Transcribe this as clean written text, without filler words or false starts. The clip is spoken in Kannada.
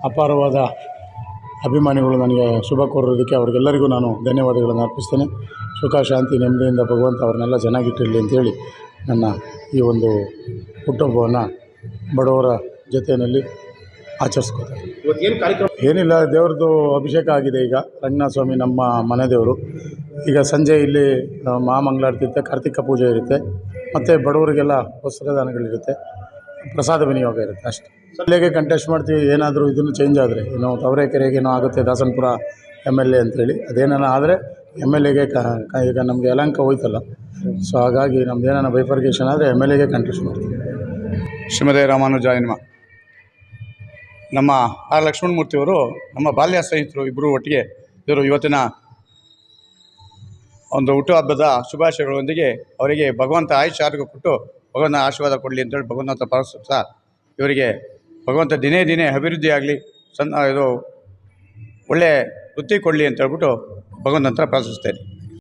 ಅಪಾರವಾದ ಅಭಿಮಾನಿಗಳು ನನಗೆ ಶುಭ ಕೋರೋದಕ್ಕೆ ಅವರಿಗೆಲ್ಲರಿಗೂ ನಾನು ಧನ್ಯವಾದಗಳನ್ನು ಅರ್ಪಿಸ್ತೇನೆ. ಸುಖ ಶಾಂತಿ ನೆಮ್ಮದಿಯಿಂದ ಭಗವಂತ ಅವ್ರನ್ನೆಲ್ಲ ಚೆನ್ನಾಗಿಟ್ಟಿರಲಿ ಅಂತೇಳಿ ನನ್ನ ಈ ಒಂದು ಹುಟ್ಟುಹಬ್ಬವನ್ನು ಬಡವರ ಜೊತೆಯಲ್ಲಿ ಆಚರಿಸ್ಕೋತಾರೆ. ಇವತ್ತೇನು ಕಾರ್ಯಕ್ರಮ? ಏನಿಲ್ಲ, ದೇವ್ರದ್ದು ಅಭಿಷೇಕ ಆಗಿದೆ. ಈಗ ರಂಗನಾಥ ಸ್ವಾಮಿ ನಮ್ಮ ಮನೆ ದೇವರು. ಈಗ ಸಂಜೆ ಇಲ್ಲಿ ಮಹಾಮಂಗಳಾರತಿ ಇರುತ್ತೆ, ಕಾರ್ತಿಕ ಪೂಜೆ ಇರುತ್ತೆ, ಮತ್ತು ಬಡವರಿಗೆಲ್ಲ ವಸ್ತ್ರದಾನಗಳಿರುತ್ತೆ, ಪ್ರಸಾದ ವಿನಿಯೋಗ ಇರುತ್ತೆ ಅಷ್ಟೇ. ಇಲ್ಲಿಗೆ ಕಂಟೆಸ್ಟ್ ಮಾಡ್ತೀವಿ. ಏನಾದರೂ ಇದನ್ನು ಚೇಂಜ್ ಆದರೆ ಏನೋ ತಾವರೆಕೆರೆಗೆ ಏನೋ ಆಗುತ್ತೆ, ದಾಸನಪುರ MLA ಅಂತೇಳಿ ಅದೇನಾನ ಆದರೆ MLAಗೆ ಈಗ ನಮಗೆ ಯಲಹಂಕ ಹೋಯ್ತಲ್ಲ, ಸೊ ಹಾಗಾಗಿ ನಮ್ದು ಏನಾನ ಬೈಫರ್ಗೇಷನ್ ಆದರೆ MLAಗೆ ಕಂಟೆಸ್ಟ್ ಮಾಡ್ತೀವಿ. ಶ್ರೀಮತಿ ರಾಮಾನುಜಾಯ ನಮಃ. ನಮ್ಮ ಆರ್ ಲಕ್ಷ್ಮಣಮೂರ್ತಿಯವರು ನಮ್ಮ ಬಾಲ್ಯ ಸ್ನೇಹಿತರು, ಇಬ್ಬರು ಒಟ್ಟಿಗೆ ಇವರು ಇವತ್ತಿನ ಒಂದು ಹುಟ್ಟುಹಬ್ಬದ ಶುಭಾಶಯಗಳೊಂದಿಗೆ ಅವರಿಗೆ ಭಗವಂತ ಆಯುಷ್ಯ ಆರೋಗ್ಯ ಕೊಟ್ಟು ಭಗವಂತ ಆಶೀರ್ವಾದ ಕೊಡಲಿ ಅಂತೇಳಿ ಭಗವಂತ ಪ್ರಾರ್ಥಿಸ್ತಾ, ಇವರಿಗೆ ಭಗವಂತ ದಿನೇ ದಿನೇ ಅಭಿವೃದ್ಧಿ ಆಗಲಿ, ಇದು ಒಳ್ಳೆಯ ವೃತ್ತಿ ಕೊಡಲಿ ಅಂತ ಹೇಳ್ಬಿಟ್ಟು ಭಗವಂತನ ಹತ್ರ ಪ್ರಾರ್ಥಿಸ್ತೇನೆ.